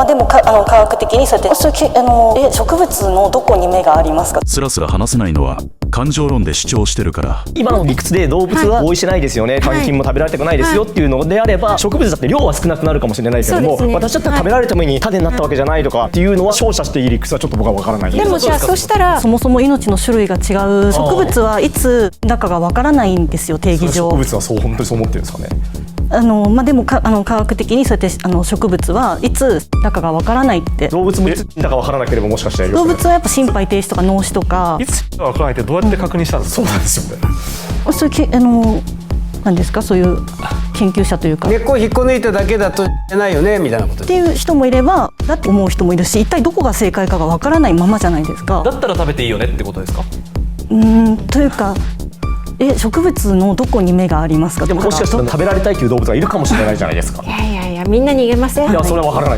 でも科学的にそうやって植物のどこに目がありますか？スラスラ話せないのは感情論で主張してるから。今の理屈で動物は合意してないですよね、換金も食べられたくないですよっていうのであれば、植物だって量は少なくなるかもしれないけども、私だったら食べられるために種になったわけじゃないとかっていうのは照射していい理屈はちょっと僕は分からない。でもじゃあそしたらそもそも命の種類が違う植物はいつだかがわからないんですよ、定義上。植物は本当にそう思ってるんですかね。でも科学的にそうやって植物はいつだかがわからないって。動物もいつだかわからなければもしかして動物はやっぱ心肺停止とか脳死とかいつだかわからないってどうやって確認したんですか？そうなんですよね。そういうなんですか、そういう研究者というか根っこを引っこ抜いただけだとないよねみたいなことっていう人もいれば、だって思う人もいるし、一体どこが正解かがわからないままじゃないですか。だったら食べていいよねってことですか？というか植物のどこに目がありますか？でももしかしたら食べられたいという動物がいるかもしれないじゃないですか。いやみんな逃げません。いやそれは分からない。